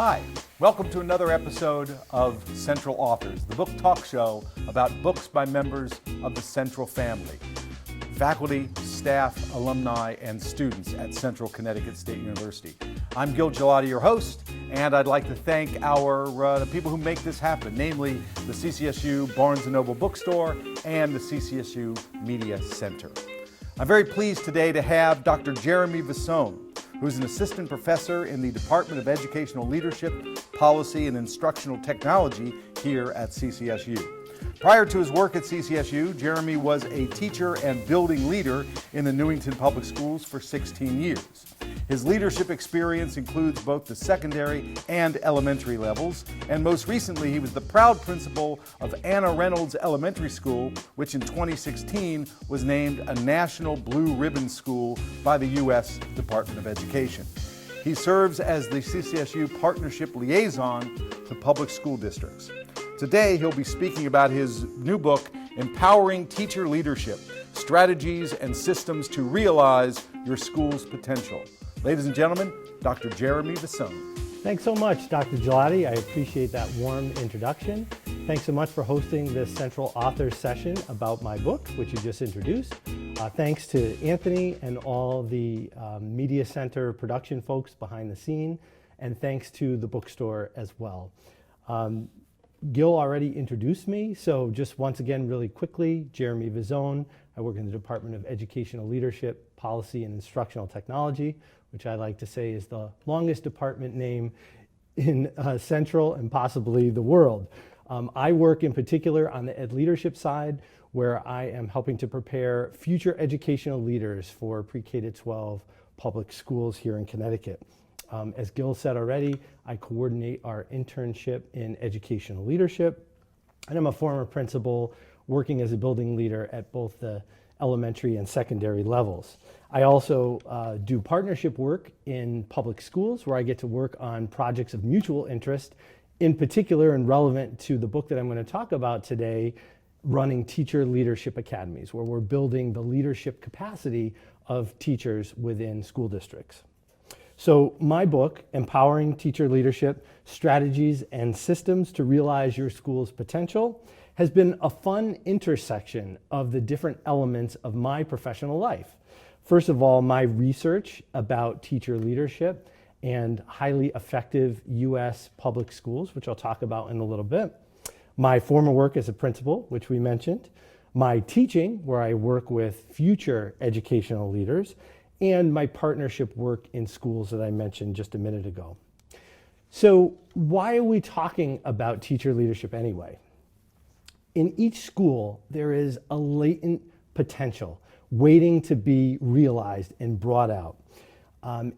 Hi, welcome to another episode of Central Authors, the book talk show about books by members of the Central family, faculty, staff, alumni, and students at Central Connecticut State University. I'm Gil Gelati, your host, and I'd like to thank the people who make this happen, namely the CCSU Barnes & Noble Bookstore and the CCSU Media Center. I'm very pleased today to have Dr. Jeremy Visone, who's an assistant professor in the Department of Educational Leadership, Policy, and Instructional Technology here at CCSU. Prior to his work at CCSU, Jeremy was a teacher and building leader in the Newington Public Schools for 16 years. His leadership experience includes both the secondary and elementary levels, and most recently he was the proud principal of Anna Reynolds Elementary School, which in 2016 was named a National Blue Ribbon School by the U.S. Department of Education. He serves as the CCSU Partnership Liaison to public school districts. Today he'll be speaking about his new book, Empowering Teacher Leadership, Strategies and Systems to Realize Your School's Potential. Ladies and gentlemen, Dr. Jeremy Visone. Thanks so much, Dr. Gelati. I appreciate that warm introduction. Thanks so much for hosting this Central Authors session about my book, which you just introduced. Thanks to Anthony and all the Media Center production folks behind the scene, and thanks to the bookstore as well. Gil already introduced me, so just once again, really quickly, Jeremy Visone. I work in the Department of Educational Leadership, Policy, and Instructional Technology, which I like to say is the longest department name in Central and possibly the world. I work in particular on the ed leadership side, where I am helping to prepare future educational leaders for pre-K to 12 public schools here in Connecticut. As Gil said already, I coordinate our internship in educational leadership, and I'm a former principal working as a building leader at both the elementary and secondary levels. I also do partnership work in public schools, where I get to work on projects of mutual interest, in particular and relevant to the book that I'm going to talk about today, running teacher leadership academies, where we're building the leadership capacity of teachers within school districts. So my book, Empowering Teacher Leadership, Strategies and Systems to Realize Your School's Potential, has been a fun intersection of the different elements of my professional life. First of all, my research about teacher leadership and highly effective U.S. public schools, which I'll talk about in a little bit. My former work as a principal, which we mentioned. My teaching, where I work with future educational leaders, and my partnership work in schools that I mentioned just a minute ago. So why are we talking about teacher leadership anyway? In each school, there is a latent potential waiting to be realized and brought out.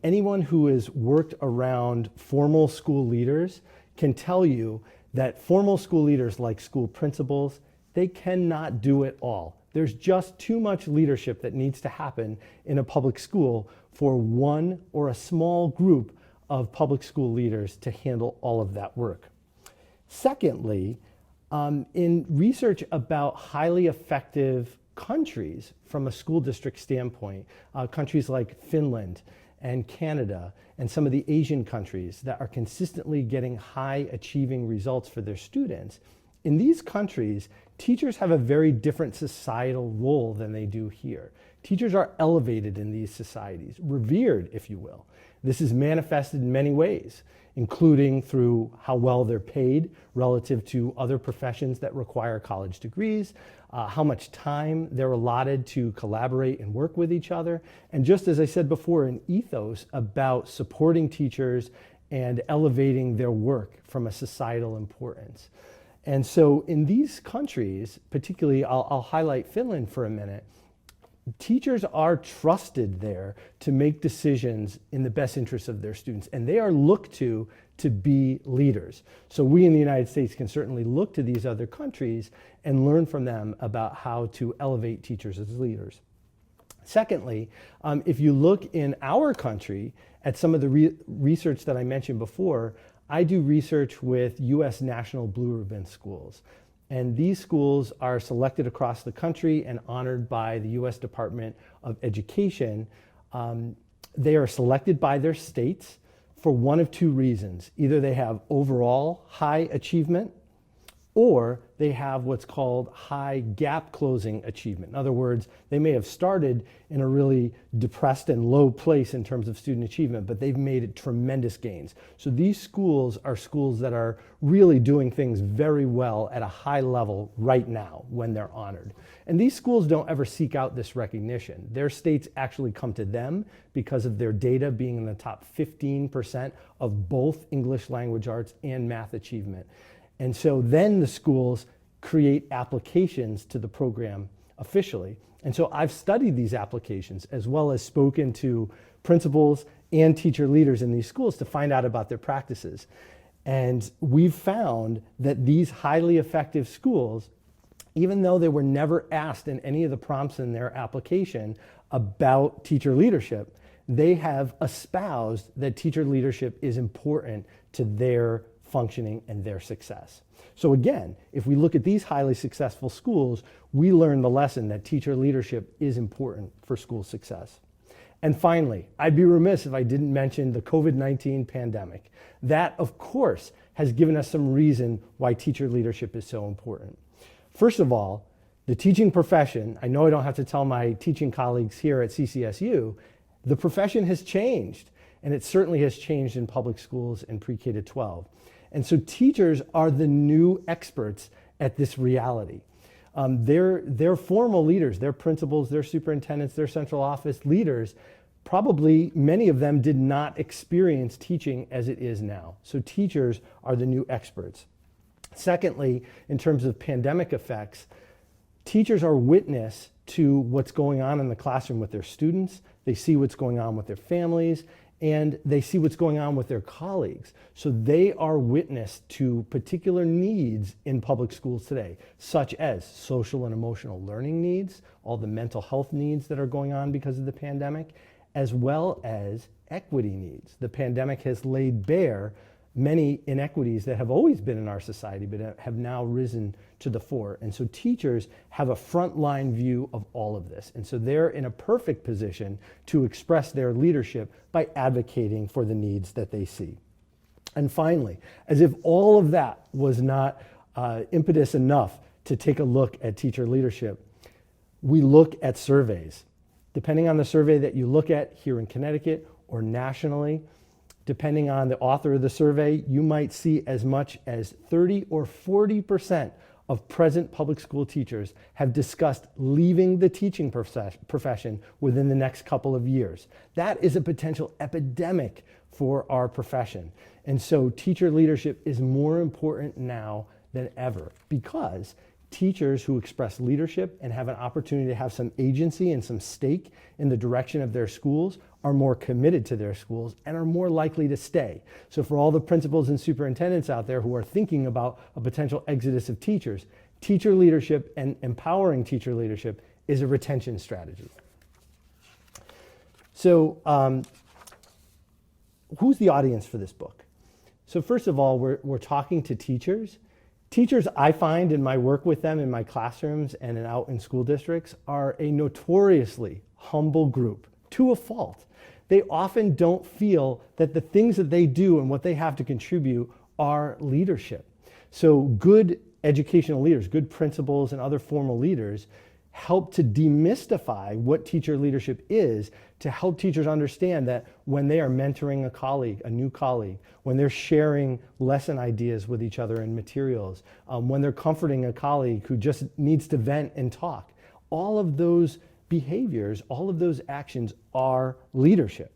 Anyone who has worked around formal school leaders can tell you that formal school leaders, like school principals, they cannot do it all. There's just too much leadership that needs to happen in a public school for one or a small group of public school leaders to handle all of that work. Secondly, in research about highly effective countries from a school district standpoint, countries like Finland and Canada and some of the Asian countries that are consistently getting high achieving results for their students, in these countries, teachers have a very different societal role than they do here. Teachers are elevated in these societies, revered, if you will. This is manifested in many ways, including through how well they're paid relative to other professions that require college degrees, how much time they're allotted to collaborate and work with each other, and just as I said before, an ethos about supporting teachers and elevating their work from a societal importance. And so in these countries, particularly, I'll highlight Finland for a minute, teachers are trusted there to make decisions in the best interest of their students, and they are looked to be leaders. So we in the United States can certainly look to these other countries and learn from them about how to elevate teachers as leaders. Secondly, if you look in our country at some of the research that I mentioned before, I do research with U.S. National Blue Ribbon schools. And these schools are selected across the country and honored by the U.S. Department of Education. They are selected by their states for one of two reasons. Either they have overall high achievement, or they have what's called high gap closing achievement. In other words, they may have started in a really depressed and low place in terms of student achievement, but they've made tremendous gains. So these schools are schools that are really doing things very well at a high level right now when they're honored. And these schools don't ever seek out this recognition. Their states actually come to them because of their data being in the top 15% of both English language arts and math achievement. And so then the schools create applications to the program officially. And so I've studied these applications as well as spoken to principals and teacher leaders in these schools to find out about their practices. And we've found that these highly effective schools, even though they were never asked in any of the prompts in their application about teacher leadership, they have espoused that teacher leadership is important to their functioning and their success. So again, if we look at these highly successful schools, we learn the lesson that teacher leadership is important for school success. And finally, I'd be remiss if I didn't mention the COVID-19 pandemic. That, of course, has given us some reason why teacher leadership is so important. First of all, the teaching profession, I know I don't have to tell my teaching colleagues here at CCSU, the profession has changed, and it certainly has changed in public schools and pre-K to 12. And so teachers are the new experts at this reality. They're formal leaders, they're principals, they're superintendents, they're central office leaders. Probably many of them did not experience teaching as it is now. So teachers are the new experts. Secondly, in terms of pandemic effects, teachers are witness to what's going on in the classroom with their students. They see what's going on with their families, and they see what's going on with their colleagues. So they are witness to particular needs in public schools today, such as social and emotional learning needs, all the mental health needs that are going on because of the pandemic, as well as equity needs. The pandemic has laid bare many inequities that have always been in our society, but have now risen to the fore. And so teachers have a frontline view of all of this. And so they're in a perfect position to express their leadership by advocating for the needs that they see. And finally, as if all of that was not impetus enough to take a look at teacher leadership, we look at surveys. Depending on the survey that you look at here in Connecticut or nationally, depending on the author of the survey, you might see as much as 30 or 40% of present public school teachers have discussed leaving the teaching profession within the next couple of years. That is a potential epidemic for our profession. And so teacher leadership is more important now than ever, because teachers who express leadership and have an opportunity to have some agency and some stake in the direction of their schools are more committed to their schools and are more likely to stay. So for all the principals and superintendents out there who are thinking about a potential exodus of teachers, teacher leadership and empowering teacher leadership is a retention strategy. So who's the audience for this book? So first of all, we're talking to teachers. Teachers, I find in my work with them in my classrooms and out in school districts, are a notoriously humble group, to a fault. They often don't feel that the things that they do and what they have to contribute are leadership. So good educational leaders, good principals and other formal leaders help to demystify what teacher leadership is, to help teachers understand that when they are mentoring a colleague, a new colleague, when they're sharing lesson ideas with each other and materials, when they're comforting a colleague who just needs to vent and talk, all of those behaviors, all of those actions are leadership.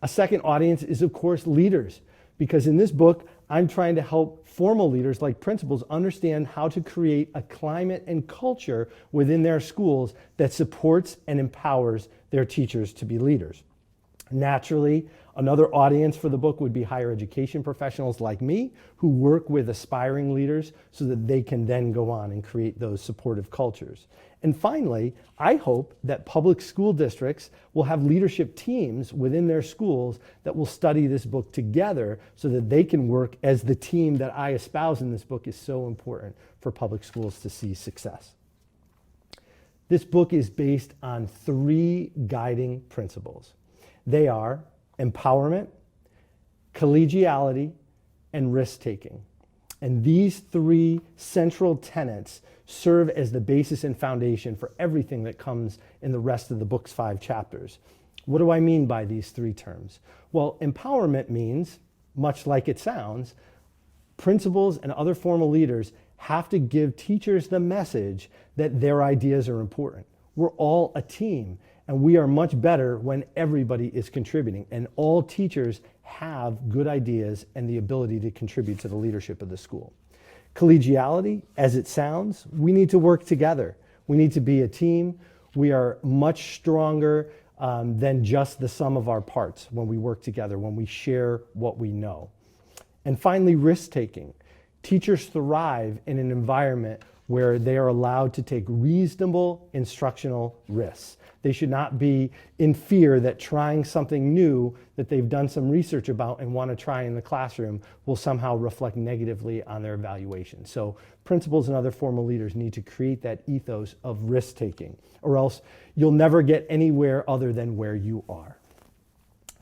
A second audience is, of course, leaders, because in this book, I'm trying to help formal leaders like principals understand how to create a climate and culture within their schools that supports and empowers their teachers to be leaders. Naturally, another audience for the book would be higher education professionals like me who work with aspiring leaders so that they can then go on and create those supportive cultures. And finally, I hope that public school districts will have leadership teams within their schools that will study this book together so that they can work as the team that I espouse in this book is so important for public schools to see success. This book is based on 3 guiding principles. They are empowerment, collegiality, and risk-taking. And these three central tenets serve as the basis and foundation for everything that comes in the rest of the book's 5 chapters. What do I mean by these 3 terms? Well, empowerment means, much like it sounds, principals and other formal leaders have to give teachers the message that their ideas are important. We're all a team, and we are much better when everybody is contributing, and all teachers have good ideas and the ability to contribute to the leadership of the school. Collegiality, as it sounds, we need to work together. We need to be a team. We are much stronger than just the sum of our parts when we work together, when we share what we know. And finally, risk-taking. Teachers thrive in an environment where they are allowed to take reasonable instructional risks. They should not be in fear that trying something new that they've done some research about and want to try in the classroom will somehow reflect negatively on their evaluation. So principals and other formal leaders need to create that ethos of risk-taking, or else you'll never get anywhere other than where you are.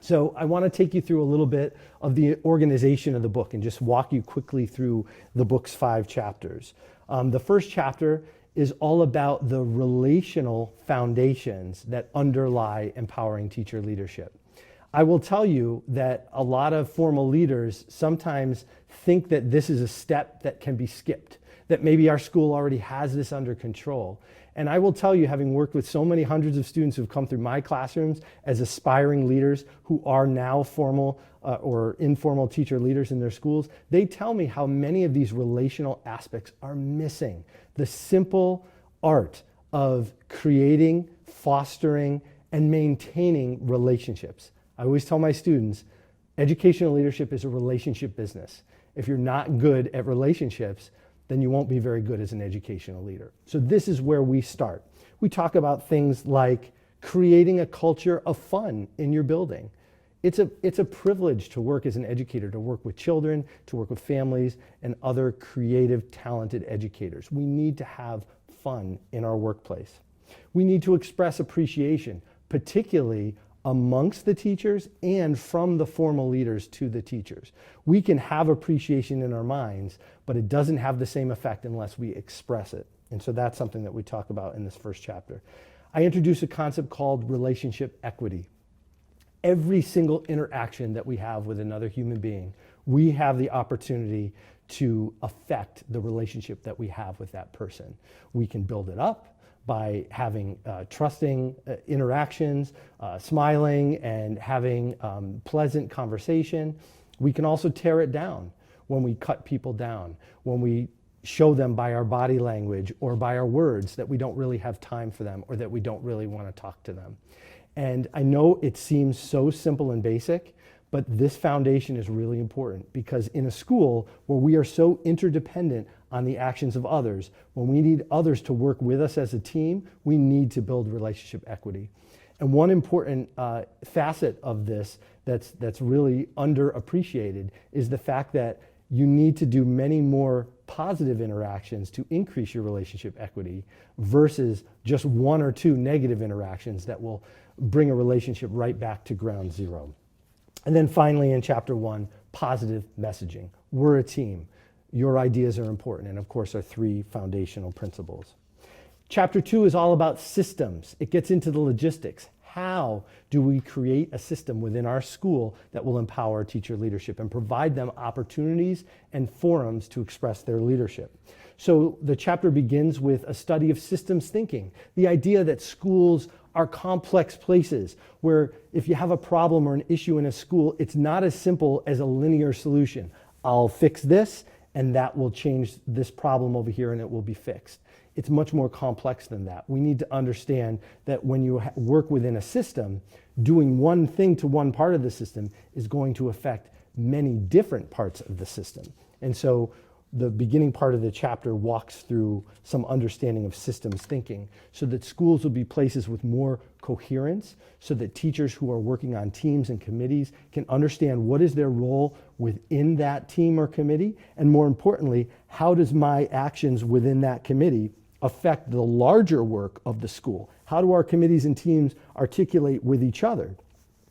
So I want to take you through a little bit of the organization of the book and just walk you quickly through the book's 5 chapters. The first chapter is all about the relational foundations that underlie empowering teacher leadership. I will tell you that a lot of formal leaders sometimes think that this is a step that can be skipped, that maybe our school already has this under control. And I will tell you, having worked with so many hundreds of students who've come through my classrooms as aspiring leaders who are now formal or informal teacher leaders in their schools, they tell me how many of these relational aspects are missing. The simple art of creating, fostering, and maintaining relationships. I always tell my students, educational leadership is a relationship business. If you're not good at relationships, then you won't be very good as an educational leader. So this is where we start. We talk about things like creating a culture of fun in your building. It's a privilege to work as an educator, to work with children, to work with families, and other creative, talented educators. We need to have fun in our workplace. We need to express appreciation, particularly amongst the teachers and from the formal leaders to the teachers. We can have appreciation in our minds, but it doesn't have the same effect unless we express it. And so that's something that we talk about in this first chapter. I introduce a concept called relationship equity. Every single interaction that we have with another human being, we have the opportunity to affect the relationship that we have with that person. We can build it up by having trusting interactions, smiling and having pleasant conversation. We can also tear it down when we cut people down, when we show them by our body language or by our words that we don't really have time for them or that we don't really want to talk to them. And I know it seems so simple and basic, but this foundation is really important because in a school where we are so interdependent on the actions of others, when we need others to work with us as a team, we need to build relationship equity. And one important facet of this that's really underappreciated is the fact that you need to do many more positive interactions to increase your relationship equity versus just 1 or 2 negative interactions that will bring a relationship right back to ground zero. And then finally in chapter 1, positive messaging. We're a team. Your ideas are important, and of course our 3 foundational principles. Chapter 2 is all about systems. It gets into the logistics. How do we create a system within our school that will empower teacher leadership and provide them opportunities and forums to express their leadership? So the chapter begins with a study of systems thinking, the idea that schools are complex places where if you have a problem or an issue in a school, it's not as simple as a linear solution. I'll fix this and that will change this problem over here and it will be fixed. It's much more complex than that. We need to understand that when you work within a system, doing one thing to one part of the system is going to affect many different parts of the system. And so the beginning part of the chapter walks through some understanding of systems thinking so that schools will be places with more coherence, so that teachers who are working on teams and committees can understand what is their role within that team or committee, and more importantly, how does my actions within that committee affect the larger work of the school? How do our committees and teams articulate with each other?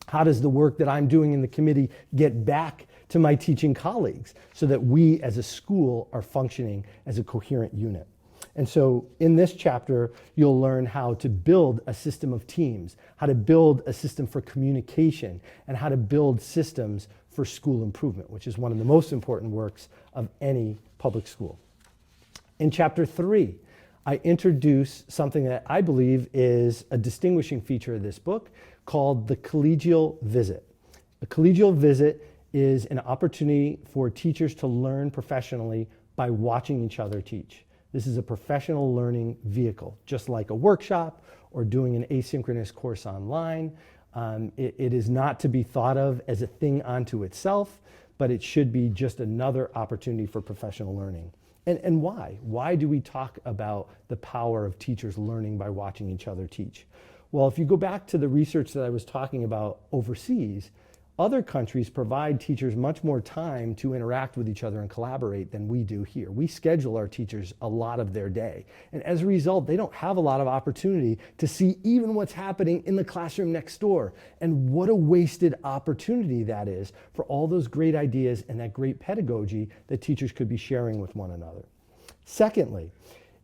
How does the work that I'm doing in the committee get back to my teaching colleagues so that we as a school are functioning as a coherent unit. And so in this chapter, you'll learn how to build a system of teams, how to build a system for communication, and how to build systems for school improvement, which is one of the most important works of any public school. In chapter 3, I introduce something that I believe is a distinguishing feature of this book called the collegial visit. A collegial visit is an opportunity for teachers to learn professionally by watching each other teach. This is a professional learning vehicle, just like a workshop or doing an asynchronous course online. It is not to be thought of as a thing unto itself, but it should be just another opportunity for professional learning. And why? Why do we talk about the power of teachers learning by watching each other teach? Well, if you go back to the research that I was talking about overseas, other countries provide teachers much more time to interact with each other and collaborate than we do here. We schedule our teachers a lot of their day. And as a result, they don't have a lot of opportunity to see even what's happening in the classroom next door. And what a wasted opportunity that is for all those great ideas and that great pedagogy that teachers could be sharing with one another. Secondly,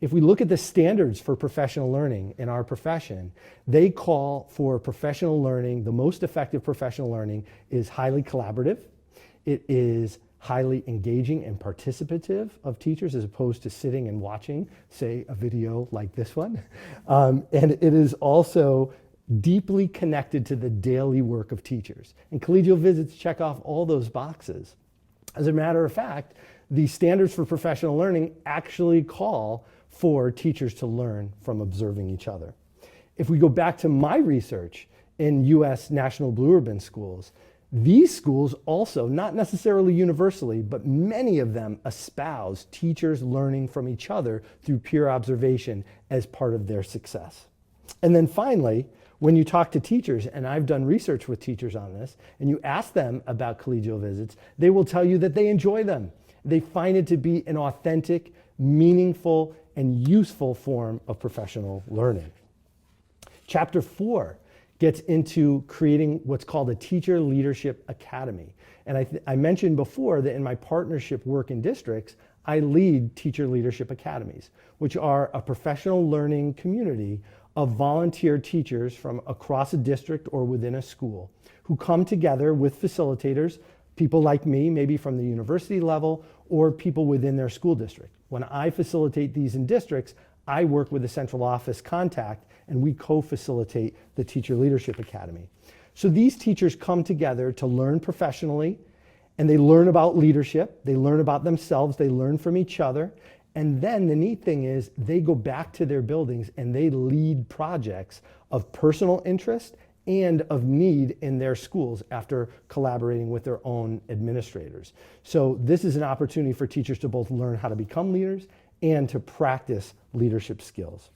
if we look at the standards for professional learning in our profession, they call for professional learning, the most effective professional learning is highly collaborative, it is highly engaging and participative of teachers as opposed to sitting and watching, say, a video like this one, and it is also deeply connected to the daily work of teachers. And collegial visits check off all those boxes. As a matter of fact, the standards for professional learning actually call for teachers to learn from observing each other. If we go back to my research in U.S. National Blue Ribbon schools, these schools also, not necessarily universally, but many of them espouse teachers learning from each other through peer observation as part of their success. And then finally, when you talk to teachers, and I've done research with teachers on this, and you ask them about collegial visits, they will tell you that they enjoy them. They find it to be an authentic, meaningful, and useful form of professional learning. Chapter 4 gets into creating what's called a Teacher Leadership Academy. And I mentioned before that in my partnership work in districts, I lead Teacher Leadership Academies, which are a professional learning community of volunteer teachers from across a district or within a school who come together with facilitators, people like me, maybe from the university level, or people within their school district. When I facilitate these in districts, I work with the central office contact and we co-facilitate the Teacher Leadership Academy. So these teachers come together to learn professionally, and they learn about leadership, they learn about themselves, they learn from each other, and then the neat thing is they go back to their buildings and they lead projects of personal interest and of need in their schools after collaborating with their own administrators. So this is an opportunity for teachers to both learn how to become leaders and to practice leadership skills.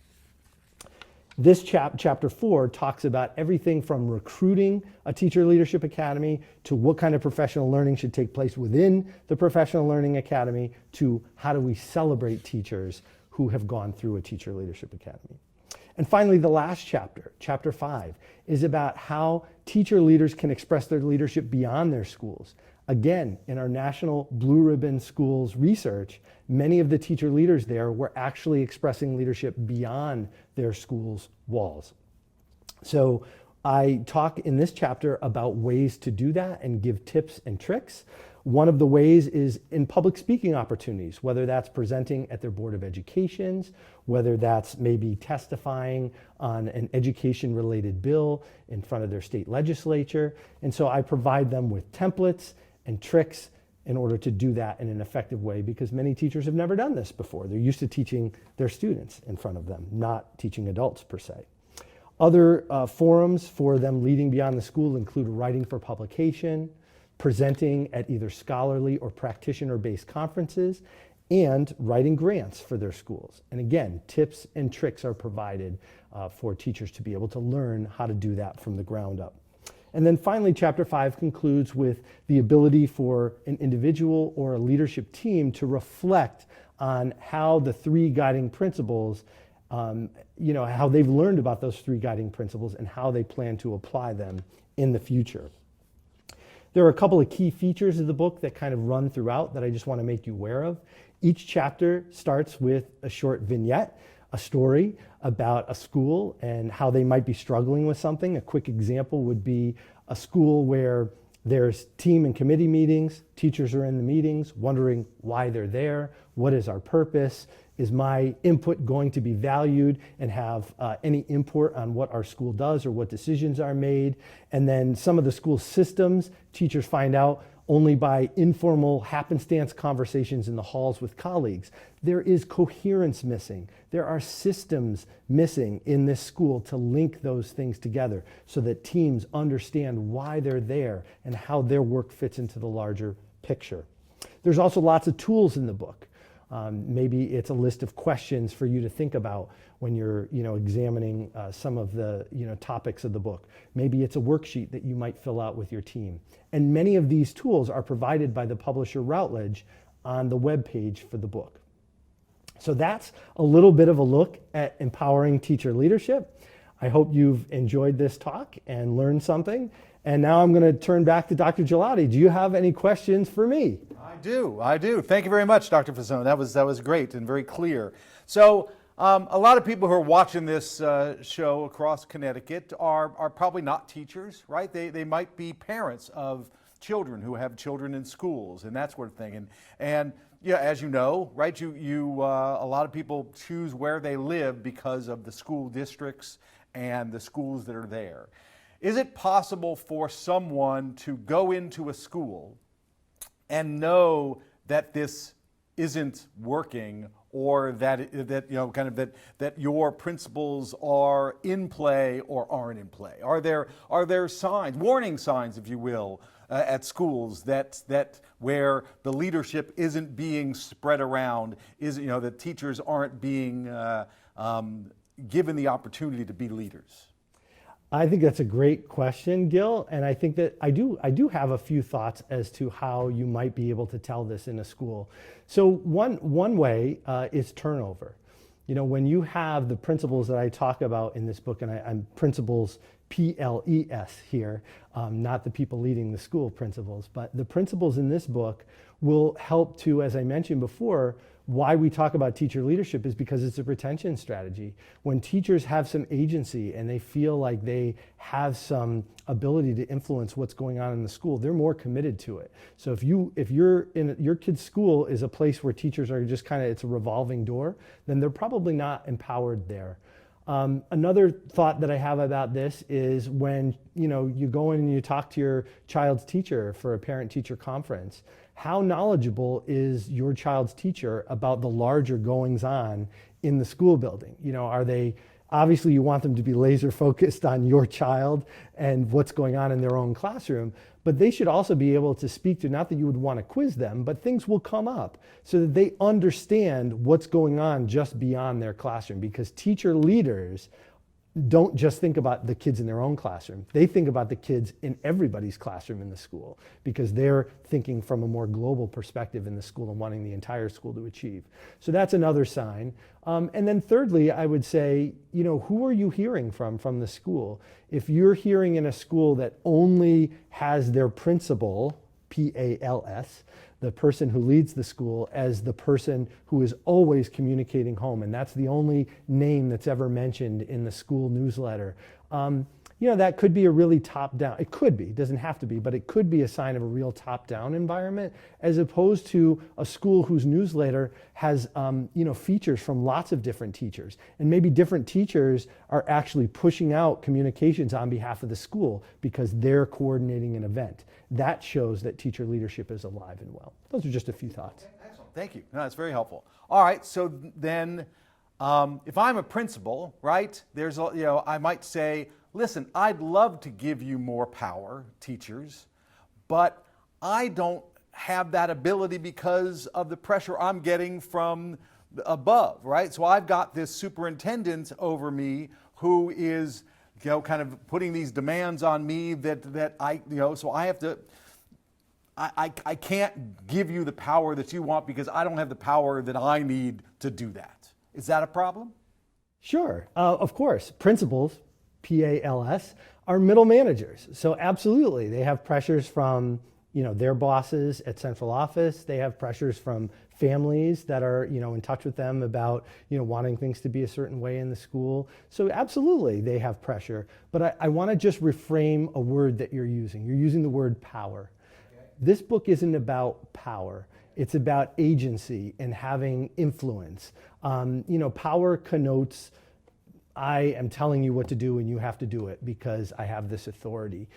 This chapter 4 talks about everything from recruiting a Teacher Leadership Academy to what kind of professional learning should take place within the Professional Learning Academy to how do we celebrate teachers who have gone through a Teacher Leadership Academy. And finally, the last chapter, chapter 5, is about how teacher leaders can express their leadership beyond their schools. Again, in our National Blue Ribbon Schools research, many of the teacher leaders there were actually expressing leadership beyond their school's walls. So I talk in this chapter about ways to do that and give tips and tricks. One of the ways is in public speaking opportunities, whether that's presenting at their Board of Educations, whether that's maybe testifying on an education-related bill in front of their state legislature. And so I provide them with templates and tricks in order to do that in an effective way, because many teachers have never done this before. They're used to teaching their students in front of them, not teaching adults per se. Other forums for them leading beyond the school include writing for publication, presenting at either scholarly or practitioner-based conferences, and writing grants for their schools. And again, tips and tricks are provided for teachers to be able to learn how to do that from the ground up. And then finally, chapter 5 concludes with the ability for an individual or a leadership team to reflect on how the three guiding principles, how they've learned about those three guiding principles and how they plan to apply them in the future. There are a couple of key features of the book that kind of run throughout that I just want to make you aware of. Each chapter starts with a short vignette, a story about a school and how they might be struggling with something. A quick example would be a school where there's team and committee meetings, teachers are in the meetings wondering why they're there, what is our purpose, is my input going to be valued and have any import on what our school does or what decisions are made. And then some of the school systems, teachers find out only by informal happenstance conversations in the halls with colleagues. There is coherence missing. There are systems missing in this school to link those things together so that teams understand why they're there and how their work fits into the larger picture. There's also lots of tools in the book. Maybe it's a list of questions for you to think about when you're examining some of the topics of the book. Maybe it's a worksheet that you might fill out with your team. And many of these tools are provided by the publisher Routledge on the web page for the book. So that's a little bit of a look at empowering teacher leadership. I hope you've enjoyed this talk and learned something. And now I'm going to turn back to Dr. Gelati. Do you have any questions for me? I do. Thank you very much, Dr. Fasone. That was great and very clear. So a lot of people who are watching this show across Connecticut are probably not teachers, right? They might be parents of children who have children in schools and that sort of thing. And yeah, as you know, right, a lot of people choose where they live because of the school districts and the schools that are there. Is it possible for someone to go into a school and know that this isn't working, or that your principles are in play or aren't in play? Are there signs, warning signs, if you will, at schools that where the leadership isn't being spread around, that teachers aren't being given the opportunity to be leaders? I think that's a great question, Gil, and I think that I do have a few thoughts as to how you might be able to tell this in a school. So one way is turnover. When you have the principles that I talk about in this book, and I'm principles P-L-E-S here, not the people leading the school principles, but the principles in this book will help to, as I mentioned before, why we talk about teacher leadership is because it's a retention strategy. When teachers have some agency and they feel like they have some ability to influence what's going on in the school, they're more committed to it. So if your kid's school is a place where teachers are just it's a revolving door, then they're probably not empowered there. Another thought that I have about this is when you go in and you talk to your child's teacher for a parent-teacher conference, how knowledgeable is your child's teacher about the larger goings-on in the school building? Are they, obviously you want them to be laser focused on your child and what's going on in their own classroom, but they should also be able to speak to, not that you would want to quiz them, but things will come up so that they understand what's going on just beyond their classroom, because teacher leaders don't just think about the kids in their own classroom. They think about the kids in everybody's classroom in the school, because they're thinking from a more global perspective in the school and wanting the entire school to achieve. So that's another sign. And then thirdly, I would say, who are you hearing from the school? If you're hearing in a school that only has their principal, P-A-L-S, the person who leads the school, as the person who is always communicating home, and that's the only name that's ever mentioned in the school newsletter, that could be a really top-down, it could be, it doesn't have to be, but it could be a sign of a real top-down environment, as opposed to a school whose newsletter has features from lots of different teachers. And maybe different teachers are actually pushing out communications on behalf of the school because they're coordinating an event. That shows that teacher leadership is alive and well. Those are just a few thoughts. Okay, excellent. Thank you. No, that's very helpful. All right, so then if I'm a principal, right, I might say, listen, I'd love to give you more power, teachers, but I don't have that ability because of the pressure I'm getting from above, right? So I've got this superintendent over me who is, kind of putting these demands on me that I, so I have to, I can't give you the power that you want because I don't have the power that I need to do that. Is that a problem? Sure, of course. Principals, P-A-L-S, are middle managers. So absolutely, they have pressures from their bosses at central office. They have pressures from families that are in touch with them about wanting things to be a certain way in the school. So absolutely, they have pressure. But I want to just reframe a word that you're using. You're using the word power. Okay. This book isn't about power. It's about agency and having influence. Power connotes I am telling you what to do and you have to do it because I have this authority.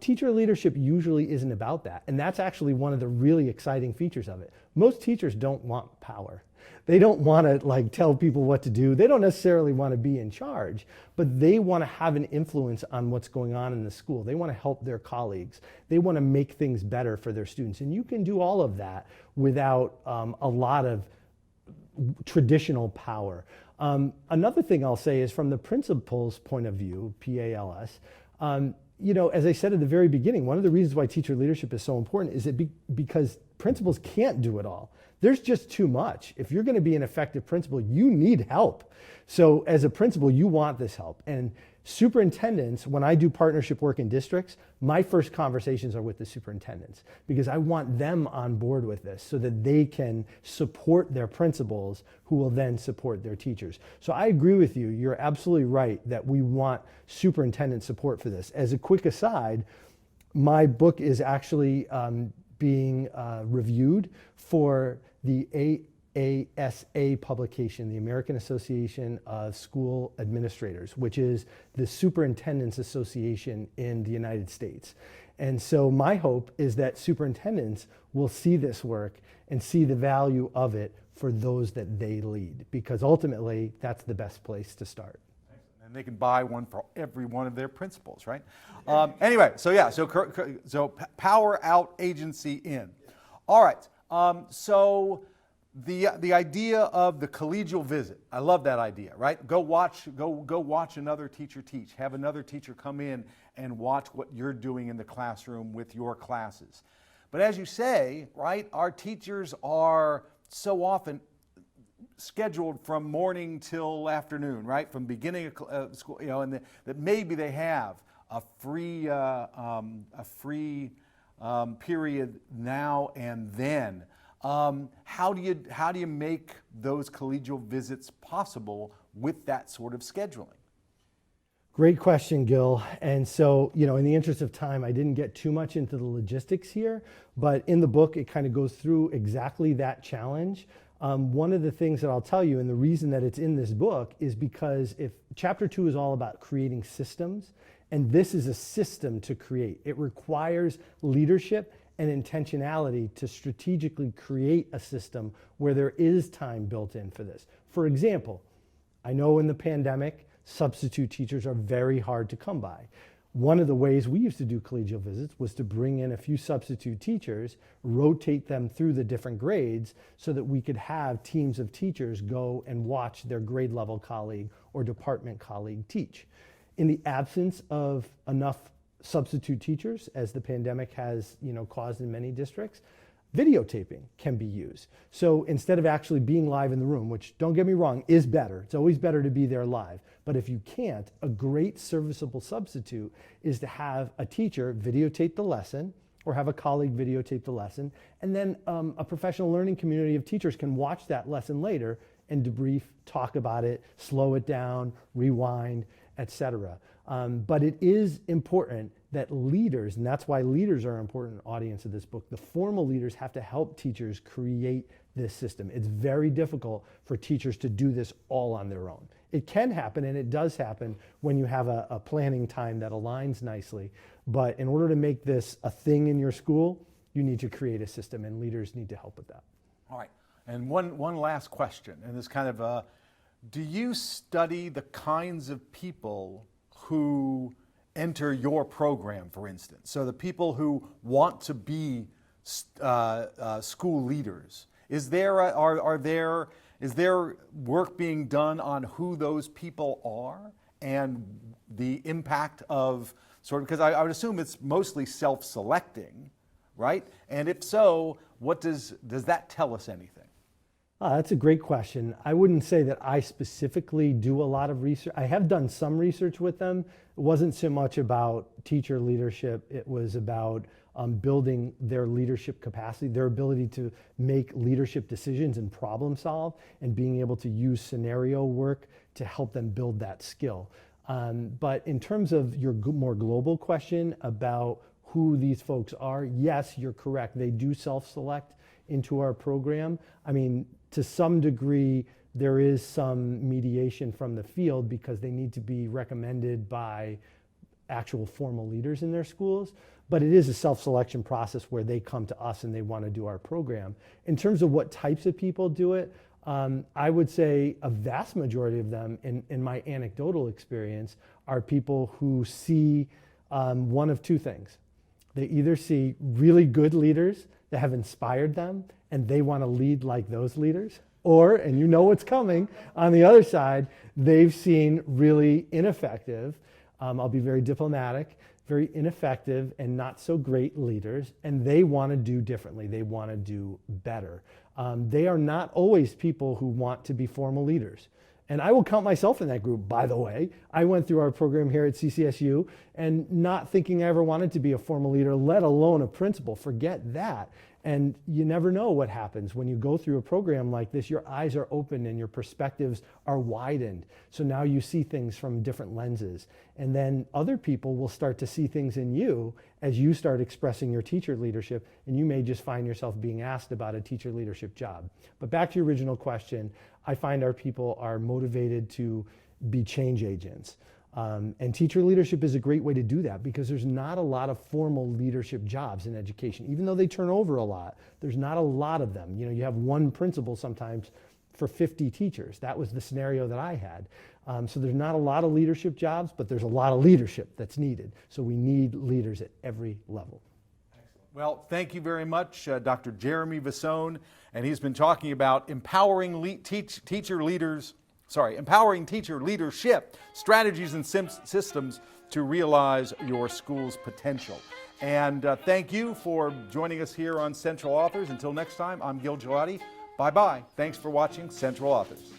Teacher leadership usually isn't about that. And that's actually one of the really exciting features of it. Most teachers don't want power. They don't want to tell people what to do. They don't necessarily want to be in charge, but they want to have an influence on what's going on in the school. They want to help their colleagues. They want to make things better for their students. And you can do all of that without a lot of traditional power. Another thing I'll say is from the principal's point of view, PALS, as I said at the very beginning, one of the reasons why teacher leadership is so important is because principals can't do it all. There's just too much. If you're going to be an effective principal, you need help. So as a principal, you want this help. And superintendents, when I do partnership work in districts, my first conversations are with the superintendents because I want them on board with this so that they can support their principals who will then support their teachers. So I agree with you. You're absolutely right that we want superintendent support for this. As a quick aside, my book is actually being reviewed for the AASA publication, the American Association of School Administrators, which is the Superintendents Association in the United States. And so my hope is that superintendents will see this work and see the value of it for those that they lead, because ultimately that's the best place to start. And they can buy one for every one of their principals, right? Anyway, so power out, agency in. All right. So the idea of the collegial visit, I love that idea, right? Go watch another teacher teach. Have another teacher come in and watch what you're doing in the classroom with your classes. But as you say, right, our teachers are so often scheduled from morning till afternoon, right? From beginning of school, and that maybe they have a free period now and then. How do you make those collegial visits possible with that sort of scheduling? Great question, Gil. And so, in the interest of time, I didn't get too much into the logistics here, but in the book, it kind of goes through exactly that challenge. One of the things that I'll tell you, and the reason that it's in this book, is because if chapter 2 is all about creating systems, and this is a system to create. It requires leadership and intentionality to strategically create a system where there is time built in for this. For example, I know in the pandemic, substitute teachers are very hard to come by. One of the ways we used to do collegial visits was to bring in a few substitute teachers, rotate them through the different grades so that we could have teams of teachers go and watch their grade level colleague or department colleague teach. In the absence of enough substitute teachers, as the pandemic has caused in many districts, videotaping can be used. So instead of actually being live in the room, which don't get me wrong, is better. It's always better to be there live. But if you can't, a great serviceable substitute is to have a teacher videotape the lesson or have a colleague videotape the lesson. And then a professional learning community of teachers can watch that lesson later and debrief, talk about it, slow it down, rewind, etc. But it is important that leaders, and that's why leaders are an important audience of this book, the formal leaders have to help teachers create this system. It's very difficult for teachers to do this all on their own. It can happen, and it does happen when you have a planning time that aligns nicely. But in order to make this a thing in your school, you need to create a system, and leaders need to help with that. All right. And one last question, and this kind of, do you study the kinds of people who enter your program, for instance? So the people who want to be school leaders, is there work being done on who those people are and the impact of because I would assume it's mostly self-selecting, right? And if so, what does that tell us anything? That's a great question. I wouldn't say that I specifically do a lot of research. I have done some research with them. It wasn't so much about teacher leadership. It was about building their leadership capacity, their ability to make leadership decisions and problem solve, and being able to use scenario work to help them build that skill. But in terms of your more global question about who these folks are, yes, you're correct. They do self-select into our program. I mean, to some degree, there is some mediation from the field because they need to be recommended by actual formal leaders in their schools. But it is a self-selection process where they come to us and they want to do our program. In terms of what types of people do it, I would say a vast majority of them, in my anecdotal experience, are people who see one of two things. They either see really good leaders that have inspired them and they want to lead like those leaders, or, and you know what's coming, on the other side, they've seen really ineffective, I'll be very diplomatic, very ineffective and not so great leaders, and they want to do differently. They want to do better. They are not always people who want to be formal leaders. And I will count myself in that group, by the way. I went through our program here at CCSU and not thinking I ever wanted to be a formal leader, let alone a principal. Forget that. And you never know what happens when you go through a program like this. Your eyes are open and your perspectives are widened. So now you see things from different lenses. And then other people will start to see things in you as you start expressing your teacher leadership, and you may just find yourself being asked about a teacher leadership job. But back to your original question, I find our people are motivated to be change agents. And teacher leadership is a great way to do that because there's not a lot of formal leadership jobs in education. Even though they turn over a lot, there's not a lot of them. You know, you have one principal sometimes for 50 teachers. That was the scenario that I had. So there's not a lot of leadership jobs, but there's a lot of leadership that's needed. So we need leaders at every level. Well, thank you very much, Dr. Jeremy Vasone, and he's been talking about empowering teacher leadership, strategies and systems to realize your school's potential. And thank you for joining us here on Central Authors. Until next time, I'm Gil Gelati. Bye-bye. Thanks for watching Central Authors.